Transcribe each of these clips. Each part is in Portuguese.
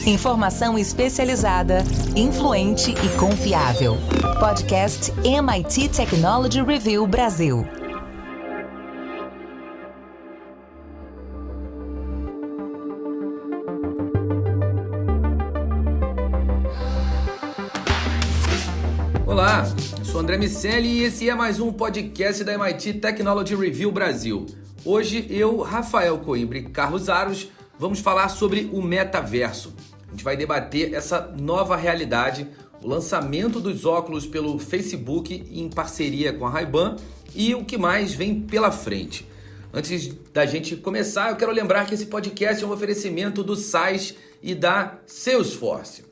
Informação especializada, influente e confiável. Podcast MIT Technology Review Brasil. Olá, eu sou André Miceli e esse é mais um podcast da MIT Technology Review Brasil. Hoje eu, Rafael Coimbra e Carlos Aros vamos falar sobre o metaverso. A gente vai debater essa nova realidade, o lançamento dos óculos pelo Facebook em parceria com a Ray-Ban e o que mais vem pela frente. Antes da gente começar, eu quero lembrar que esse podcast é um oferecimento do SaaS e da Salesforce.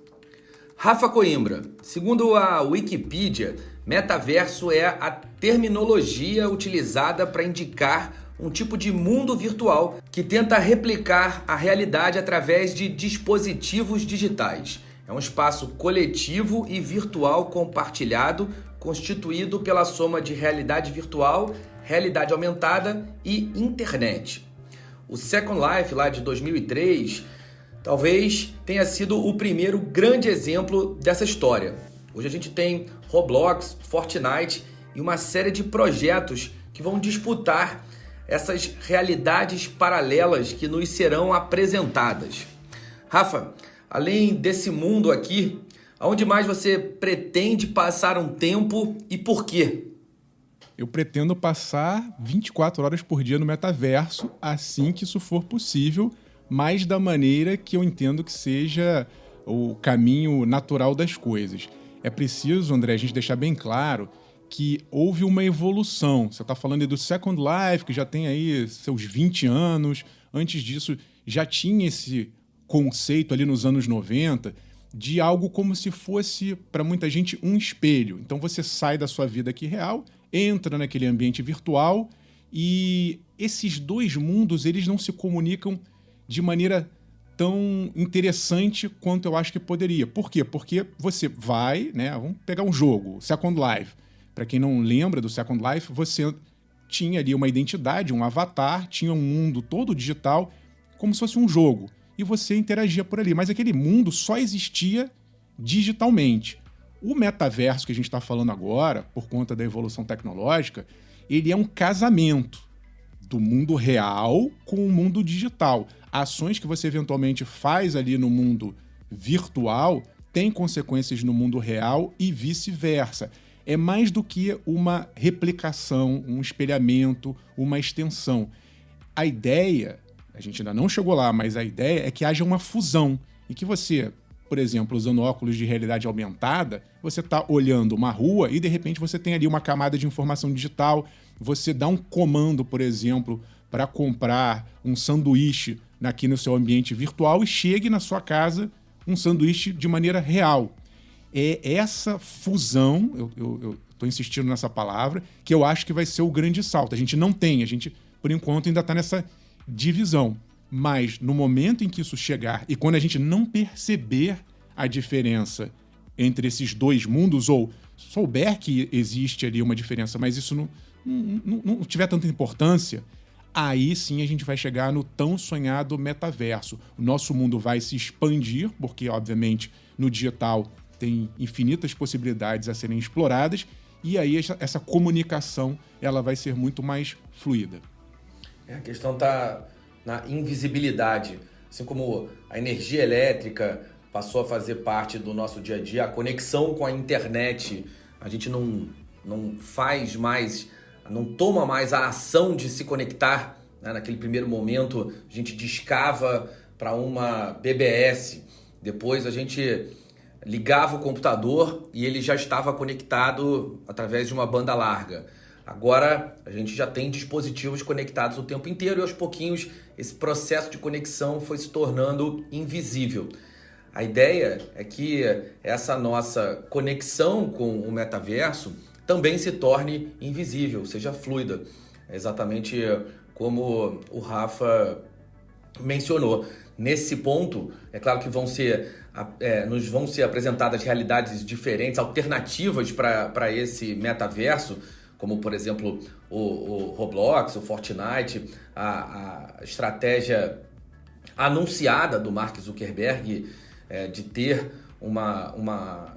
Rafa Coimbra, segundo a Wikipedia, metaverso é a terminologia utilizada para indicar um tipo de mundo virtual que tenta replicar a realidade através de dispositivos digitais. É um espaço coletivo e virtual compartilhado, constituído pela soma de realidade virtual, realidade aumentada e internet. O Second Life, lá de 2003, talvez tenha sido o primeiro grande exemplo dessa história. Hoje a gente tem Roblox, Fortnite e uma série de projetos que vão disputar essas realidades paralelas que nos serão apresentadas. Rafa, além desse mundo aqui, aonde mais você pretende passar um tempo e por quê? Eu pretendo passar 24 horas por dia no metaverso, assim que isso for possível, mas da maneira que eu entendo que seja o caminho natural das coisas. É preciso, André, a gente deixar bem claro que houve uma evolução. Você está falando aí do Second Life, que já tem aí seus 20 anos. Antes disso, já tinha esse conceito ali nos anos 90 de algo como se fosse, para muita gente, um espelho. Então você sai da sua vida aqui real, entra naquele ambiente virtual e esses dois mundos, eles não se comunicam de maneira tão interessante quanto eu acho que poderia. Por quê? Porque você vai, né? Vamos pegar um jogo, Second Life. Para quem não lembra do Second Life, você tinha ali uma identidade, um avatar, tinha um mundo todo digital, como se fosse um jogo. E você interagia por ali. Mas aquele mundo só existia digitalmente. O metaverso que a gente está falando agora, por conta da evolução tecnológica, ele é um casamento do mundo real com o mundo digital. Ações que você eventualmente faz ali no mundo virtual têm consequências no mundo real e vice-versa. É mais do que uma replicação, um espelhamento, uma extensão. A ideia, a gente ainda não chegou lá, mas a ideia é que haja uma fusão e que você, por exemplo, usando óculos de realidade aumentada, você está olhando uma rua e de repente você tem ali uma camada de informação digital, você dá um comando, por exemplo, para comprar um sanduíche aqui no seu ambiente virtual e chegue na sua casa um sanduíche de maneira real. É essa fusão, eu estou insistindo nessa palavra, que eu acho que vai ser o grande salto. A gente não tem, a gente, por enquanto, ainda está nessa divisão. Mas no momento em que isso chegar e quando a gente não perceber a diferença entre esses dois mundos, ou souber que existe ali uma diferença, mas isso não tiver tanta importância, aí sim a gente vai chegar no tão sonhado metaverso. O nosso mundo vai se expandir, porque, obviamente, no digital tem infinitas possibilidades a serem exploradas, e aí essa comunicação ela vai ser muito mais fluida. A questão está na invisibilidade. Assim como a energia elétrica passou a fazer parte do nosso dia a dia, a conexão com a internet, a gente não faz mais, não toma mais a ação de se conectar, né? Naquele primeiro momento, a gente discava para uma BBS, depois a gente ligava o computador e ele já estava conectado através de uma banda larga. Agora a gente já tem dispositivos conectados o tempo inteiro e aos pouquinhos esse processo de conexão foi se tornando invisível. A ideia é que essa nossa conexão com o metaverso também se torne invisível, seja fluida. É exatamente como o Rafa mencionou. Nesse ponto, é claro que nos vão ser apresentadas realidades diferentes, alternativas para esse metaverso, como, por exemplo, o Roblox, o Fortnite, a estratégia anunciada do Mark Zuckerberg de ter uma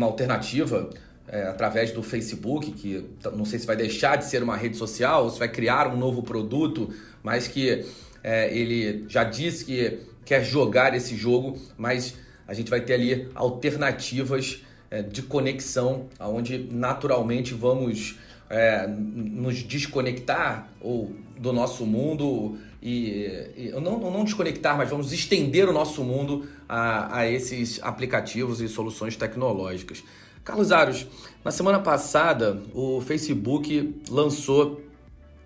alternativa através do Facebook, que não sei se vai deixar de ser uma rede social ou se vai criar um novo produto, mas que ele já disse que quer jogar esse jogo, mas a gente vai ter ali alternativas de conexão, onde naturalmente vamos nos desconectar ou do nosso mundo e não desconectar, mas vamos estender o nosso mundo a esses aplicativos e soluções tecnológicas. Carlos Aros, na semana passada o Facebook lançou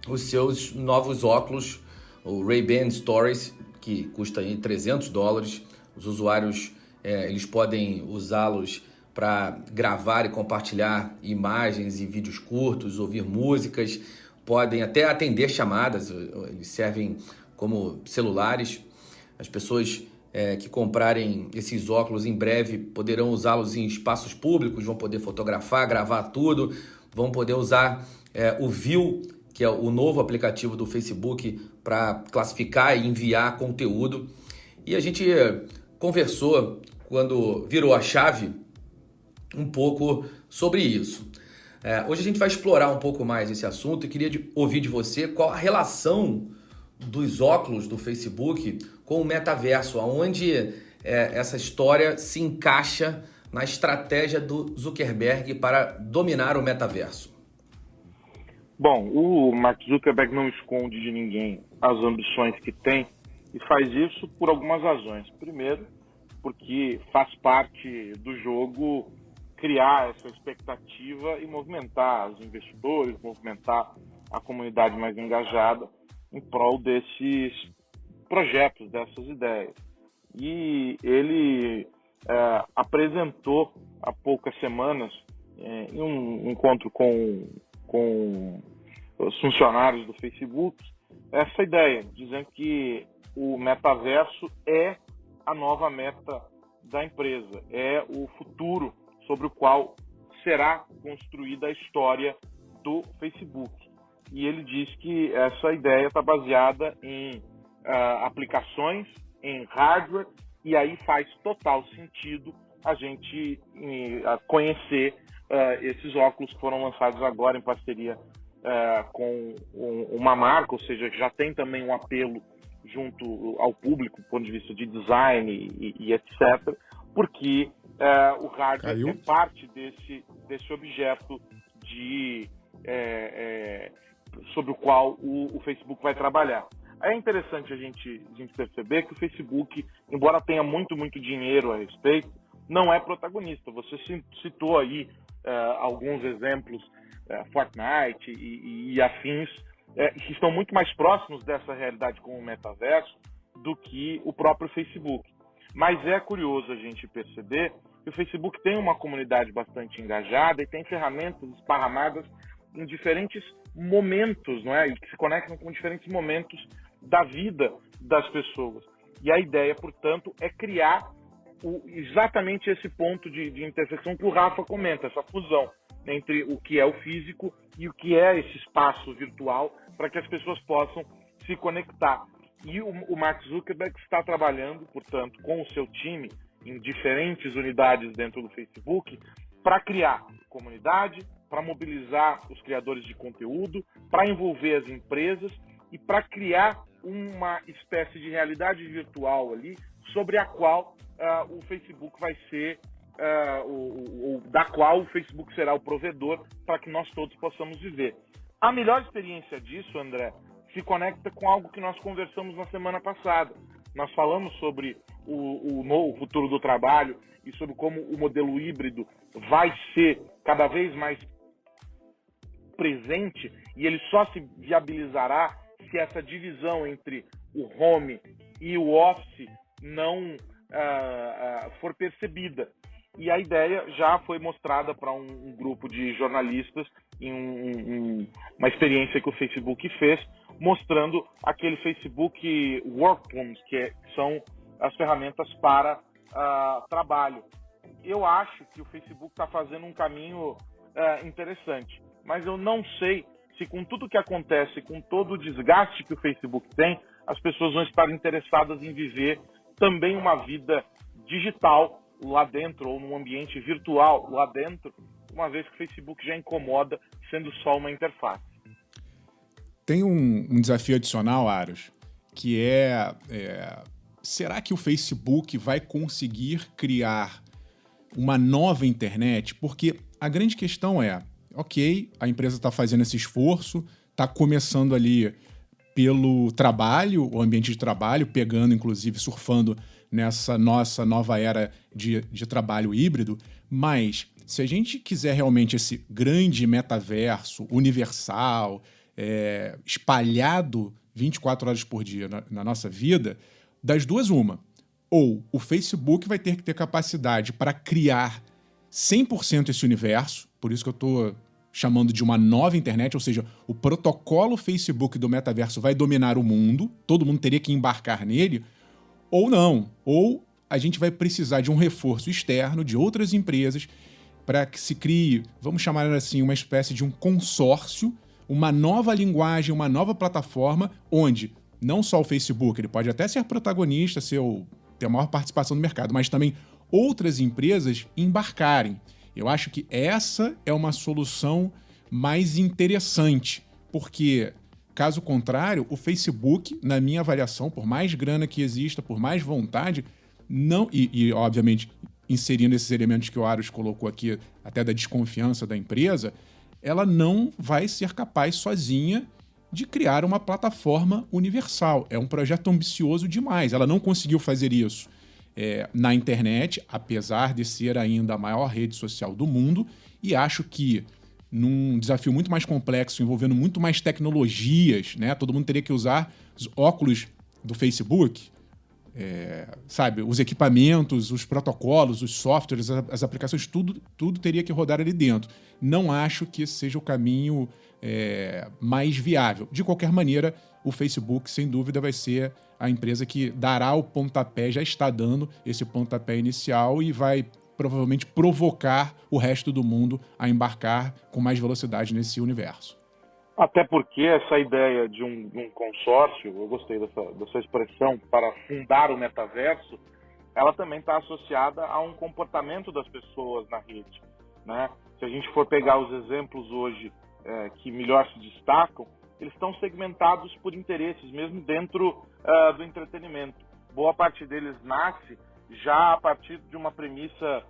os seus novos óculos, o Ray-Ban Stories, que custa aí $300. Os usuários eles podem usá-los para gravar e compartilhar imagens e vídeos curtos, ouvir músicas, podem até atender chamadas, eles servem como celulares. As pessoas que comprarem esses óculos em breve poderão usá-los em espaços públicos, vão poder fotografar, gravar tudo, vão poder usar o View, que é o novo aplicativo do Facebook, para classificar e enviar conteúdo. E a gente conversou, quando virou a chave, um pouco sobre isso. Hoje a gente vai explorar um pouco mais esse assunto e queria ouvir de você qual a relação dos óculos do Facebook com o metaverso, aonde essa história se encaixa na estratégia do Zuckerberg para dominar o metaverso. Bom, o Mark Zuckerberg não esconde de ninguém as ambições que tem e faz isso por algumas razões. Primeiro, porque faz parte do jogo criar essa expectativa e movimentar os investidores, movimentar a comunidade mais engajada em prol desses projetos, dessas ideias. E ele apresentou há poucas semanas, em um encontro com os funcionários do Facebook, essa ideia, dizendo que o metaverso é a nova meta da empresa, é o futuro sobre o qual será construída a história do Facebook. E ele diz que essa ideia está baseada em aplicações, em hardware, e aí faz total sentido a gente conhecer esses óculos que foram lançados agora em parceria com uma marca, ou seja, que já tem também um apelo junto ao público, do ponto de vista de design e etc., porque o hardware é parte desse objeto sobre o qual o Facebook vai trabalhar. É interessante a gente perceber que o Facebook, embora tenha muito dinheiro a respeito, não é protagonista. Você citou aí alguns exemplos, Fortnite e afins, que estão muito mais próximos dessa realidade com o metaverso do que o próprio Facebook. Mas é curioso a gente perceber que o Facebook tem uma comunidade bastante engajada e tem ferramentas esparramadas em diferentes momentos, não é? E que se conectam com diferentes momentos da vida das pessoas. E a ideia, portanto, é criar exatamente esse ponto de intersecção que o Rafa comenta, essa fusão entre o que é o físico e o que é esse espaço virtual para que as pessoas possam se conectar. E o Mark Zuckerberg está trabalhando, portanto, com o seu time em diferentes unidades dentro do Facebook para criar comunidade, para mobilizar os criadores de conteúdo, para envolver as empresas e para criar uma espécie de realidade virtual ali sobre a qual o Facebook vai ser, da qual o Facebook será o provedor para que nós todos possamos viver. A melhor experiência disso, André, se conecta com algo que nós conversamos na semana passada. Nós falamos sobre o novo futuro do trabalho e sobre como o modelo híbrido vai ser cada vez mais presente e ele só se viabilizará se essa divisão entre o home e o office não for percebida. E a ideia já foi mostrada para um grupo de jornalistas em uma experiência que o Facebook fez, mostrando aquele Facebook Workrooms, que são as ferramentas para trabalho. Eu acho que o Facebook está fazendo um caminho interessante, mas eu não sei se com tudo que acontece, com todo o desgaste que o Facebook tem, as pessoas vão estar interessadas em viver também uma vida digital lá dentro, ou num ambiente virtual lá dentro, uma vez que o Facebook já incomoda sendo só uma interface. Tem um desafio adicional, Aros, que será que o Facebook vai conseguir criar uma nova internet? Porque a grande questão é, ok, a empresa está fazendo esse esforço, está começando ali pelo trabalho, o ambiente de trabalho, pegando, inclusive, surfando nessa nossa nova era de trabalho híbrido, mas se a gente quiser realmente esse grande metaverso universal, espalhado 24 horas por dia na nossa vida, das duas uma. Ou o Facebook vai ter que ter capacidade para criar 100% esse universo, por isso que eu estou chamando de uma nova internet, ou seja, o protocolo Facebook do metaverso vai dominar o mundo, todo mundo teria que embarcar nele, ou não. Ou a gente vai precisar de um reforço externo de outras empresas para que se crie, vamos chamar assim, uma espécie de um consórcio, uma nova linguagem, uma nova plataforma, onde não só o Facebook, ele pode até ser protagonista, ter a maior participação no mercado, mas também outras empresas embarcarem. Eu acho que essa é uma solução mais interessante, porque, caso contrário, o Facebook, na minha avaliação, por mais grana que exista, por mais vontade, não, e obviamente, inserindo esses elementos que o Aros colocou aqui, até da desconfiança da empresa, ela não vai ser capaz sozinha de criar uma plataforma universal. É um projeto ambicioso demais. Ela não conseguiu fazer isso na internet, apesar de ser ainda a maior rede social do mundo, e acho que num desafio muito mais complexo, envolvendo muito mais tecnologias, né? Todo mundo teria que usar os óculos do Facebook, os equipamentos, os protocolos, os softwares, as aplicações, tudo teria que rodar ali dentro. Não acho que esse seja o caminho mais viável. De qualquer maneira, o Facebook, sem dúvida, vai ser a empresa que dará o pontapé, já está dando esse pontapé inicial e vai provavelmente provocar o resto do mundo a embarcar com mais velocidade nesse universo. Até porque essa ideia de um consórcio, eu gostei dessa expressão, para fundar o metaverso, ela também está associada a um comportamento das pessoas na rede, né? Se a gente for pegar os exemplos hoje que melhor se destacam, eles estão segmentados por interesses, mesmo dentro do entretenimento. Boa parte deles nasce já a partir de uma premissa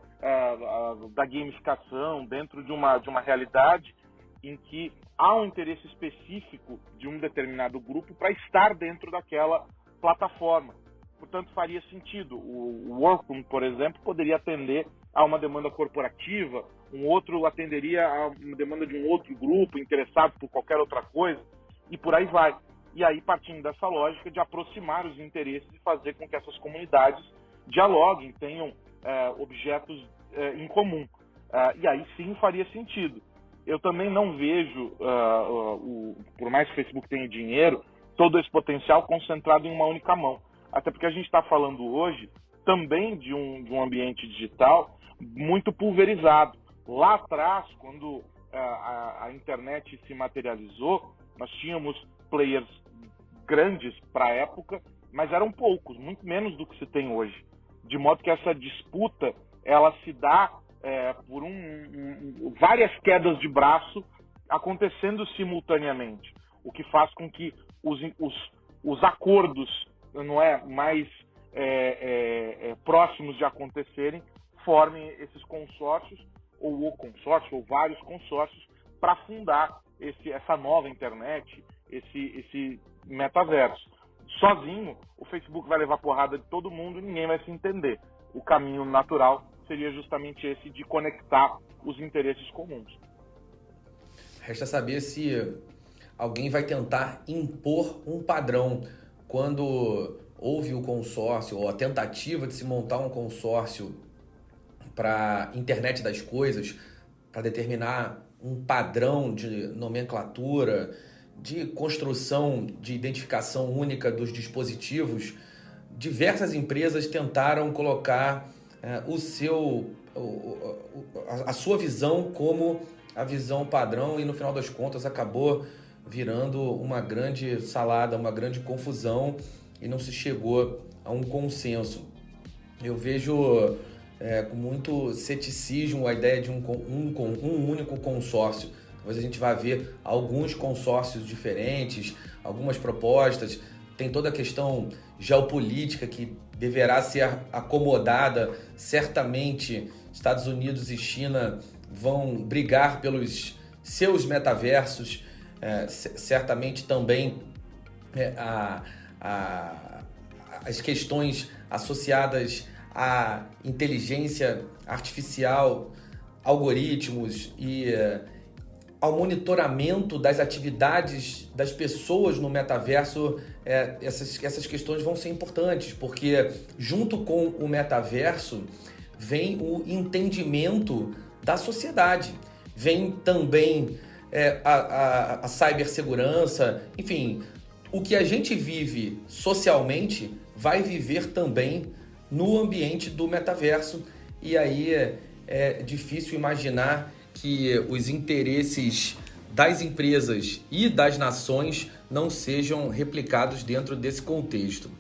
da gamificação, dentro de uma realidade em que há um interesse específico de um determinado grupo para estar dentro daquela plataforma. Portanto, faria sentido. O Workroom, por exemplo, poderia atender a uma demanda corporativa, um outro atenderia a uma demanda de um outro grupo interessado por qualquer outra coisa, e por aí vai. E aí, partindo dessa lógica de aproximar os interesses e fazer com que essas comunidades dialoguem, tenham objetos em comum. E aí sim faria sentido. Eu também não vejo, por mais que o Facebook tenha dinheiro, todo esse potencial concentrado em uma única mão. Até porque a gente está falando hoje também de um ambiente digital muito pulverizado. Lá atrás, quando a internet se materializou, nós tínhamos players grandes para a época, mas eram poucos, muito menos do que se tem hoje. De modo que essa disputa ela se dá por várias quedas de braço acontecendo simultaneamente, o que faz com que os acordos mais próximos de acontecerem formem esses consórcios, ou o consórcio, ou vários consórcios, para fundar essa nova internet, esse metaverso. Sozinho, o Facebook vai levar porrada de todo mundo e ninguém vai se entender. O caminho natural seria justamente esse de conectar os interesses comuns. Resta saber se alguém vai tentar impor um padrão. Quando houve o consórcio, ou a tentativa de se montar um consórcio para a internet das coisas, para determinar um padrão de nomenclatura, de construção de identificação única dos dispositivos, diversas empresas tentaram colocar a sua visão como a visão padrão e no final das contas acabou virando uma grande salada, uma grande confusão e não se chegou a um consenso. eu vejo com muito ceticismo a ideia de um único consórcio. Talvez a gente vá ver alguns consórcios diferentes, algumas propostas. Tem toda a questão geopolítica que deverá ser acomodada. Certamente, Estados Unidos e China vão brigar pelos seus metaversos. Certamente também as questões associadas à inteligência artificial, algoritmos e ao monitoramento das atividades das pessoas no metaverso, essas questões vão ser importantes, porque junto com o metaverso vem o entendimento da sociedade, vem também a cibersegurança, enfim, o que a gente vive socialmente vai viver também no ambiente do metaverso, e aí é difícil imaginar que os interesses das empresas e das nações não sejam replicados dentro desse contexto.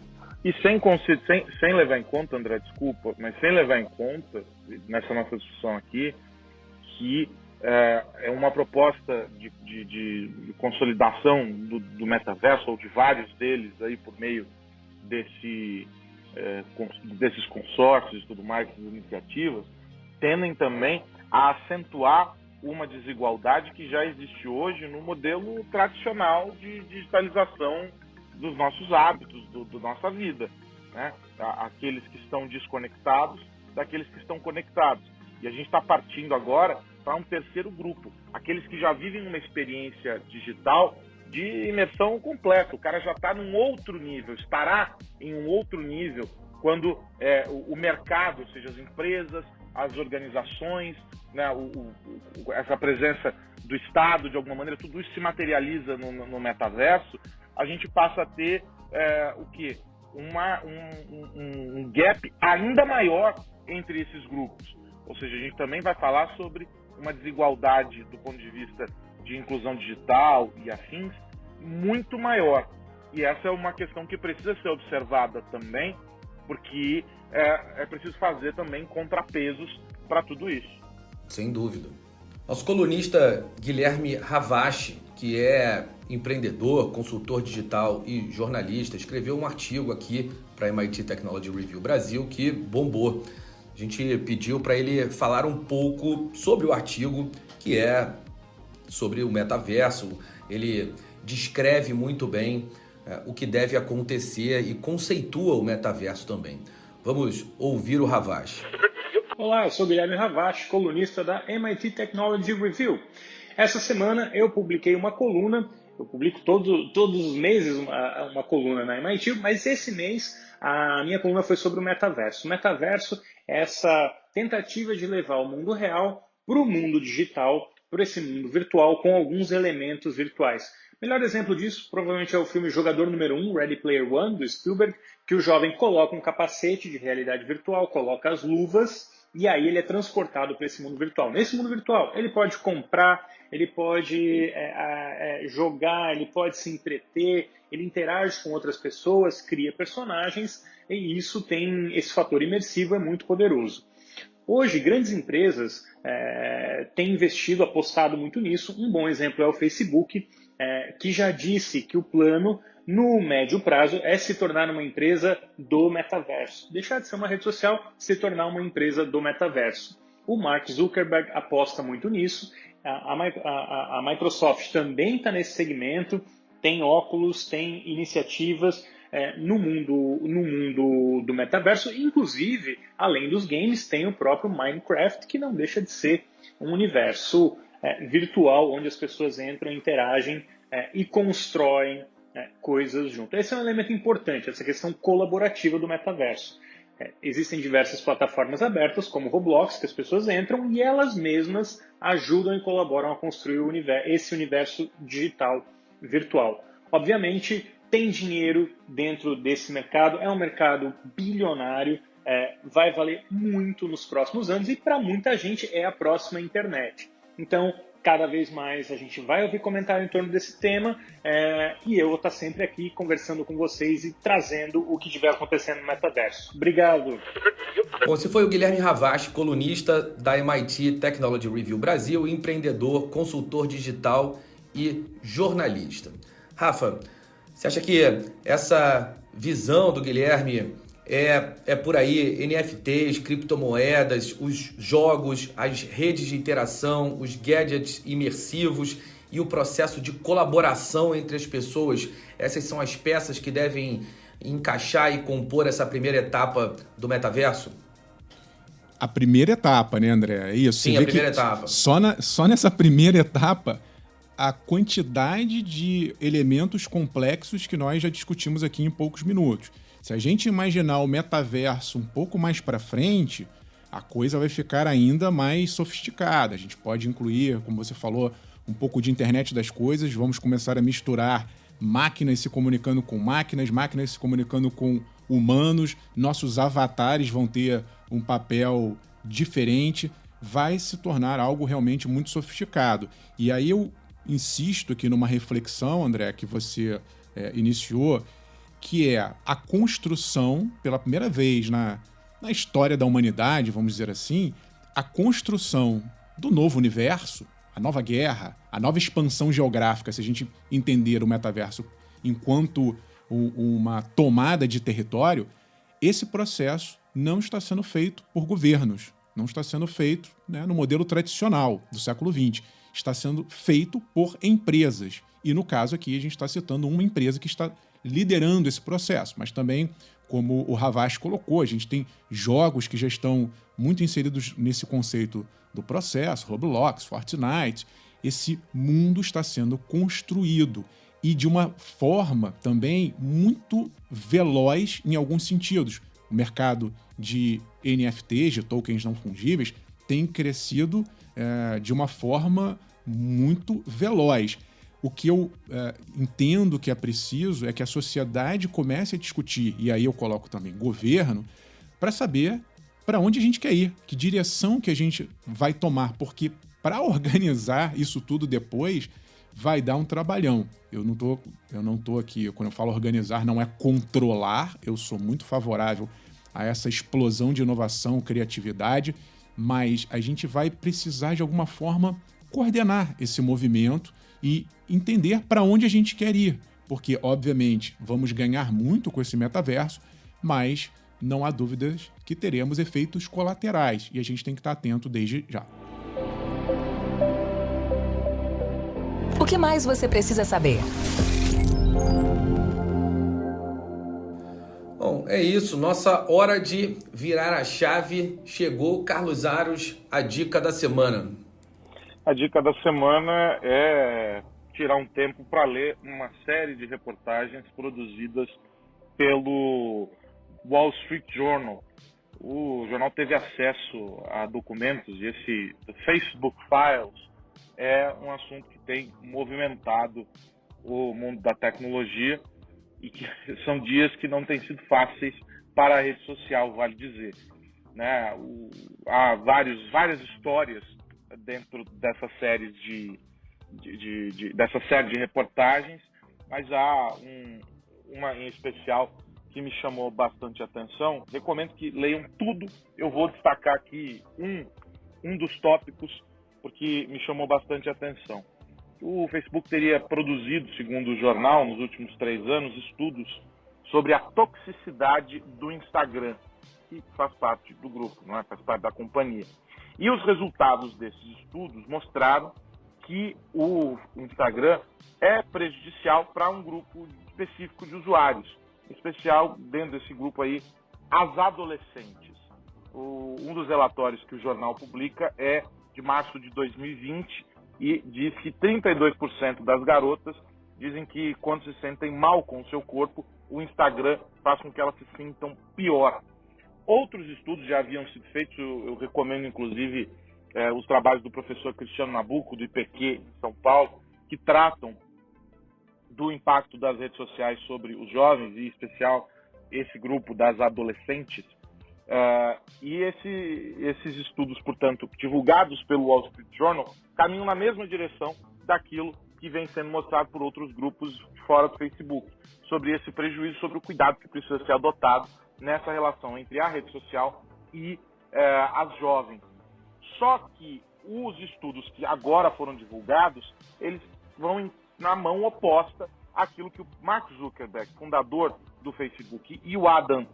E sem levar em conta, André, desculpa, mas sem levar em conta, nessa nossa discussão aqui, que é uma proposta de consolidação do metaverso, ou de vários deles, aí por meio desses consórcios e tudo mais, dessas iniciativas, tendem também a acentuar uma desigualdade que já existe hoje no modelo tradicional de digitalização dos nossos hábitos, da nossa vida, né? Aqueles que estão desconectados daqueles que estão conectados. E a gente está partindo agora para um terceiro grupo, aqueles que já vivem uma experiência digital de imersão completa. O cara já está num outro nível, estará em um outro nível quando o mercado, ou seja, as empresas, as organizações, né, essa presença do Estado, de alguma maneira, tudo isso se materializa no metaverso. A gente passa a ter o quê? Um gap ainda maior entre esses grupos. Ou seja, a gente também vai falar sobre uma desigualdade do ponto de vista de inclusão digital e afins muito maior. E essa é uma questão que precisa ser observada também, porque é preciso fazer também contrapesos para tudo isso. Sem dúvida. Nosso colunista Guilherme Ravache, que é empreendedor, consultor digital e jornalista, escreveu um artigo aqui para a MIT Technology Review Brasil que bombou. A gente pediu para ele falar um pouco sobre o artigo, que é sobre o metaverso. Ele descreve muito bem o que deve acontecer e conceitua o metaverso também. Vamos ouvir o Ravache. Olá, eu sou Guilherme Ravache, colunista da MIT Technology Review. Essa semana eu publiquei uma coluna, eu publico todos os meses uma coluna na MIT, mas esse mês a minha coluna foi sobre o metaverso. O metaverso é essa tentativa de levar o mundo real para o mundo digital, para esse mundo virtual com alguns elementos virtuais. O melhor exemplo disso provavelmente é o filme Jogador Número 1, Ready Player One, do Spielberg, que o jovem coloca um capacete de realidade virtual, coloca as luvas e aí ele é transportado para esse mundo virtual. Nesse mundo virtual ele pode comprar, ele pode jogar, ele pode se entreter, ele interage com outras pessoas, cria personagens e isso tem esse fator imersivo, é muito poderoso. Hoje, grandes empresas têm investido, apostado muito nisso. Um bom exemplo é o Facebook, que já disse que o plano, no médio prazo, é se tornar uma empresa do metaverso. Deixar de ser uma rede social, se tornar uma empresa do metaverso. O Mark Zuckerberg aposta muito nisso. A Microsoft também está nesse segmento, tem óculos, tem iniciativas no mundo do metaverso. Inclusive, além dos games, tem o próprio Minecraft, que não deixa de ser um universo virtual, onde as pessoas entram, interagem e constroem coisas junto. Esse é um elemento importante, essa questão colaborativa do metaverso. Existem diversas plataformas abertas, como Roblox, que as pessoas entram e elas mesmas ajudam e colaboram a construir esse universo digital virtual. Obviamente, tem dinheiro dentro desse mercado, é um mercado bilionário, vai valer muito nos próximos anos e para muita gente é a próxima internet. Então, cada vez mais a gente vai ouvir comentário em torno desse tema e eu vou estar sempre aqui conversando com vocês e trazendo o que estiver acontecendo no metaverso. Obrigado. Bom, esse foi o Guilherme Ravache, colunista da MIT Technology Review Brasil, empreendedor, consultor digital e jornalista. Rafa, você acha que essa visão do Guilherme é por aí, NFTs, criptomoedas, os jogos, as redes de interação, os gadgets imersivos e o processo de colaboração entre as pessoas? Essas são as peças que devem encaixar e compor essa primeira etapa do metaverso? A primeira etapa, né, André? É isso. Sim, a primeira etapa. Só nessa primeira etapa, a quantidade de elementos complexos que nós já discutimos aqui em poucos minutos. Se a gente imaginar o metaverso um pouco mais para frente, a coisa vai ficar ainda mais sofisticada. A gente pode incluir, como você falou, um pouco de internet das coisas, vamos começar a misturar máquinas se comunicando com máquinas, máquinas se comunicando com humanos, nossos avatares vão ter um papel diferente, vai se tornar algo realmente muito sofisticado. E aí eu insisto aqui numa reflexão, André, que você iniciou, que é a construção, pela primeira vez na história da humanidade, vamos dizer assim, a construção do novo universo, a nova guerra, a nova expansão geográfica, se a gente entender o metaverso enquanto uma tomada de território, esse processo não está sendo feito por governos, não está sendo feito, né, no modelo tradicional do século XX, está sendo feito por empresas. E no caso aqui a gente está citando uma empresa que está liderando esse processo, mas também, como o Ravache colocou, a gente tem jogos que já estão muito inseridos nesse conceito do processo, Roblox, Fortnite. Esse mundo está sendo construído e de uma forma também muito veloz em alguns sentidos. O mercado de NFTs, de tokens não fungíveis, tem crescido de uma forma muito veloz. O que eu entendo que é preciso é que a sociedade comece a discutir, e aí eu coloco também governo, para saber para onde a gente quer ir, que direção que a gente vai tomar, porque para organizar isso tudo depois vai dar um trabalhão. Eu não tô aqui, quando eu falo organizar, não é controlar, eu sou muito favorável a essa explosão de inovação, criatividade, mas a gente vai precisar de alguma forma coordenar esse movimento e entender para onde a gente quer ir, porque, obviamente, vamos ganhar muito com esse metaverso, mas não há dúvidas que teremos efeitos colaterais e a gente tem que estar atento desde já. O que mais você precisa saber? Bom, é isso. Nossa hora de virar a chave chegou. Carlos Aros, a dica da semana. A dica da semana é tirar um tempo para ler uma série de reportagens produzidas pelo Wall Street Journal. O jornal teve acesso a documentos e esse Facebook Files é um assunto que tem movimentado o mundo da tecnologia e que são dias que não têm sido fáceis para a rede social, vale dizer, né? Há várias histórias dentro dessa série dessa série de reportagens, mas há uma em especial que me chamou bastante atenção. Recomendo que leiam tudo. Eu vou destacar aqui um dos tópicos porque me chamou bastante atenção. O Facebook teria produzido, segundo o jornal, nos últimos 3 anos, estudos sobre a toxicidade do Instagram, que faz parte do grupo, não é? Faz parte da companhia. E os resultados desses estudos mostraram que o Instagram é prejudicial para um grupo específico de usuários, em especial dentro desse grupo aí, as adolescentes. Um dos relatórios que o jornal publica é de março de 2020 e diz que 32% das garotas dizem que quando se sentem mal com o seu corpo, o Instagram faz com que elas se sintam pior. Outros estudos já haviam sido feitos, eu recomendo inclusive os trabalhos do professor Cristiano Nabuco, do IPQ em São Paulo, que tratam do impacto das redes sociais sobre os jovens, e em especial esse grupo das adolescentes. E esses estudos, portanto, divulgados pelo Wall Street Journal, caminham na mesma direção daquilo que vem sendo mostrado por outros grupos fora do Facebook, sobre esse prejuízo, sobre o cuidado que precisa ser adotado nessa relação entre a rede social e as jovens. Só que os estudos que agora foram divulgados, eles vão na mão oposta àquilo que o Mark Zuckerberg, fundador do Facebook, e o Adam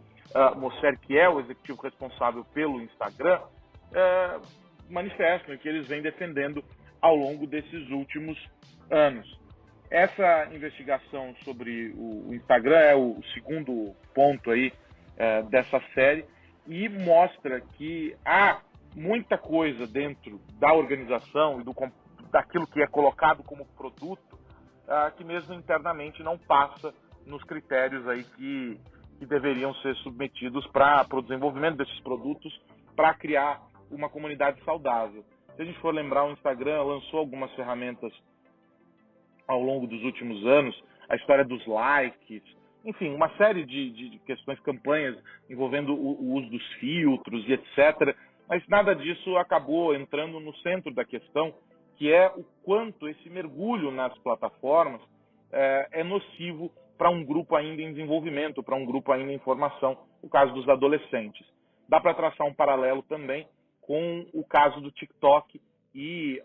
Mosseri, que é o executivo responsável pelo Instagram, manifestam, que eles vêm defendendo ao longo desses últimos anos. Essa investigação sobre o Instagram é o segundo ponto aí dessa série e mostra que há muita coisa dentro da organização e daquilo que é colocado como produto que mesmo internamente não passa nos critérios aí que deveriam ser submetidos para o desenvolvimento desses produtos, para criar uma comunidade saudável. Se a gente for lembrar, o Instagram lançou algumas ferramentas ao longo dos últimos anos, a história dos likes, enfim, uma série de questões, campanhas envolvendo o uso dos filtros e etc. Mas nada disso acabou entrando no centro da questão, que é o quanto esse mergulho nas plataformas é nocivo para um grupo ainda em desenvolvimento, para um grupo ainda em formação, o caso dos adolescentes. Dá para traçar um paralelo também com o caso do TikTok e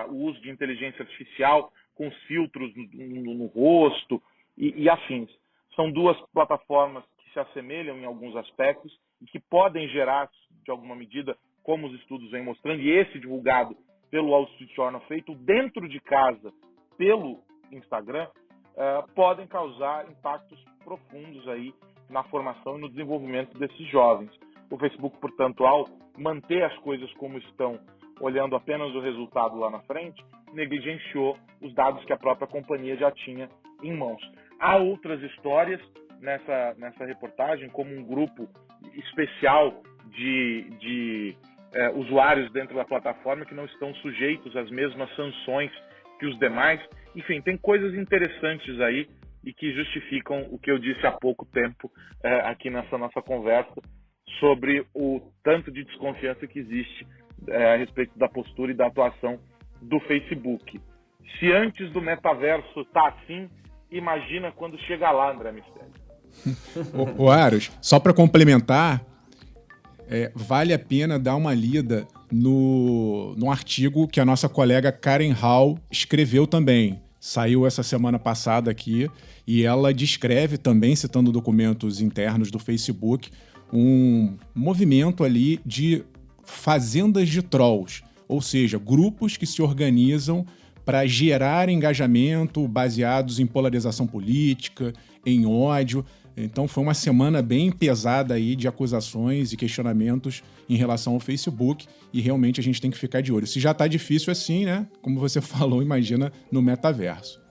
o uso de inteligência artificial com filtros no rosto e afins. São duas plataformas que se assemelham em alguns aspectos e que podem gerar, de alguma medida, como os estudos vêm mostrando, e esse divulgado pelo Wall Street Journal, feito dentro de casa pelo Instagram, podem causar impactos profundos aí na formação e no desenvolvimento desses jovens. O Facebook, portanto, ao manter as coisas como estão, olhando apenas o resultado lá na frente, negligenciou os dados que a própria companhia já tinha em mãos. Há outras histórias nessa reportagem, como um grupo especial de usuários dentro da plataforma que não estão sujeitos às mesmas sanções que os demais. Enfim, tem coisas interessantes aí e que justificam o que eu disse há pouco tempo aqui nessa nossa conversa sobre o tanto de desconfiança que existe a respeito da postura e da atuação do Facebook. Se antes do metaverso está assim, imagina quando chega lá, André Miceli. O Aros, só para complementar, vale a pena dar uma lida no artigo que a nossa colega Karen Hall escreveu também. Saiu essa semana passada aqui e ela descreve também, citando documentos internos do Facebook, um movimento ali de fazendas de trolls, ou seja, grupos que se organizam para gerar engajamento baseados em polarização política, em ódio. Então foi uma semana bem pesada aí de acusações e questionamentos em relação ao Facebook e realmente a gente tem que ficar de olho. Se já tá difícil assim, né? Como você falou, imagina no metaverso.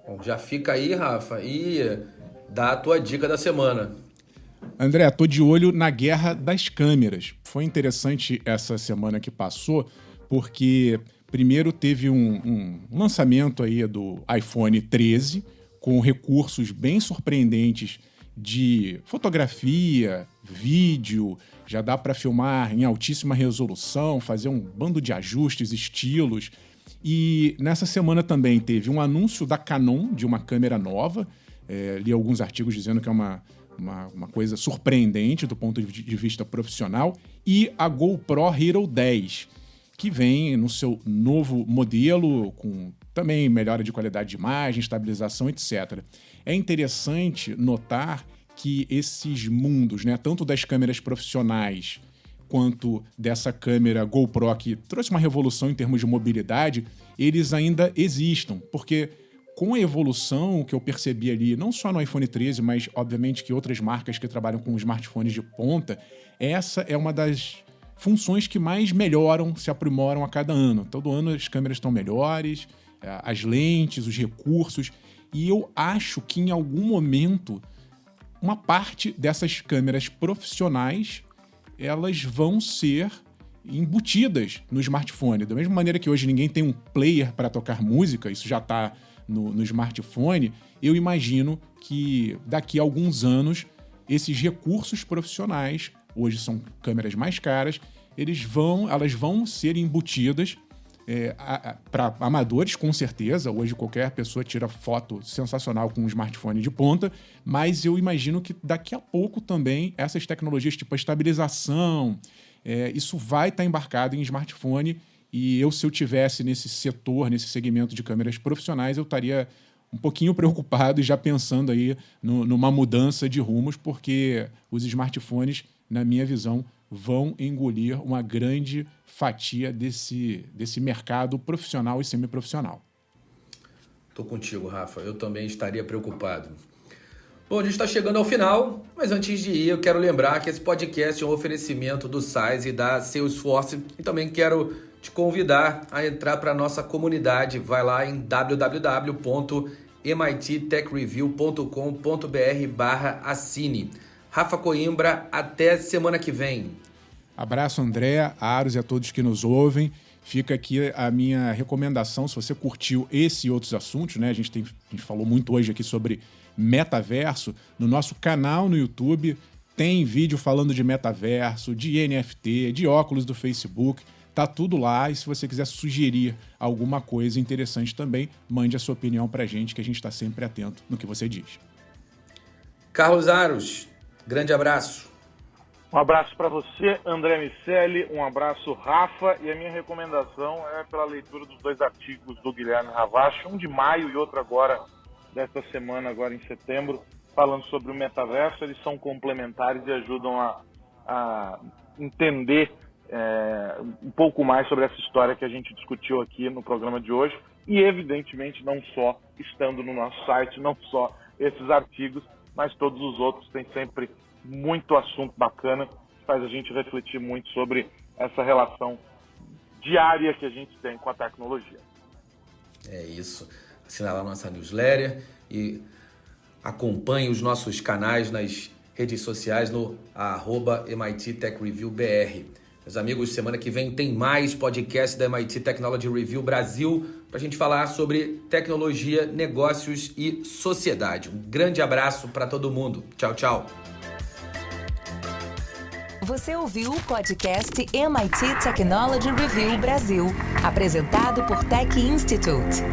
Bom, já fica aí, Rafa, e dá a tua dica da semana. André, tô de olho na guerra das câmeras. Foi interessante essa semana que passou, porque primeiro teve um lançamento aí do iPhone 13, com recursos bem surpreendentes de fotografia, vídeo, já dá para filmar em altíssima resolução, fazer um bando de ajustes, estilos. E nessa semana também teve um anúncio da Canon de uma câmera nova, li alguns artigos dizendo que é uma coisa surpreendente do ponto de vista profissional, e a GoPro Hero 10, que vem no seu novo modelo, com também melhora de qualidade de imagem, estabilização, etc. É interessante notar que esses mundos, né, tanto das câmeras profissionais quanto dessa câmera GoPro, que trouxe uma revolução em termos de mobilidade, eles ainda existam, porque com a evolução que eu percebi ali, não só no iPhone 13, mas obviamente que outras marcas que trabalham com smartphones de ponta, essa é uma das funções que mais melhoram, se aprimoram a cada ano. Todo ano as câmeras estão melhores, as lentes, os recursos, e eu acho que em algum momento uma parte dessas câmeras profissionais elas vão ser embutidas no smartphone. Da mesma maneira que hoje ninguém tem um player para tocar música, isso já está no smartphone, eu imagino que daqui a alguns anos esses recursos profissionais, hoje são câmeras mais caras, elas vão ser embutidas para amadores, com certeza. Hoje qualquer pessoa tira foto sensacional com um smartphone de ponta, mas eu imagino que daqui a pouco também essas tecnologias tipo a estabilização, isso vai estar embarcado em smartphone. E se eu tivesse nesse setor, nesse segmento de câmeras profissionais, eu estaria um pouquinho preocupado e já pensando aí numa mudança de rumos, porque os smartphones, na minha visão, vão engolir uma grande fatia desse mercado profissional e semiprofissional. Tô contigo, Rafa. Eu também estaria preocupado. Bom, a gente está chegando ao final, mas antes de ir, eu quero lembrar que esse podcast é um oferecimento do Size e da Salesforce, e também quero te convidar a entrar para a nossa comunidade. Vai lá em www.mittechreview.com.br/assine. Rafa Coimbra, até semana que vem. Abraço, André, Aros e a todos que nos ouvem. Fica aqui a minha recomendação, se você curtiu esse e outros assuntos, né? A gente falou muito hoje aqui sobre metaverso. No nosso canal no YouTube tem vídeo falando de metaverso, de NFT, de óculos do Facebook. Tá tudo lá, e se você quiser sugerir alguma coisa interessante também, mande a sua opinião pra gente, que a gente está sempre atento no que você diz. Carlos Aros, grande abraço. Um abraço para você, André Miceli, um abraço, Rafa, e a minha recomendação é pela leitura dos 2 artigos do Guilherme Ravache, um de maio e outro agora, desta semana, agora em setembro, falando sobre o metaverso. Eles são complementares e ajudam a entender um pouco mais sobre essa história que a gente discutiu aqui no programa de hoje, e evidentemente não só estando no nosso site, não só esses artigos, mas todos os outros. Tem sempre muito assunto bacana que faz a gente refletir muito sobre essa relação diária que a gente tem com a tecnologia. É isso. Assina lá a nossa newsletter e acompanhe os nossos canais nas redes sociais no @MIT-TechReviewBR. Meus amigos, semana que vem tem mais podcast da MIT Technology Review Brasil para a gente falar sobre tecnologia, negócios e sociedade. Um grande abraço para todo mundo. Tchau, tchau. Você ouviu o podcast MIT Technology Review Brasil, apresentado por Tech Institute.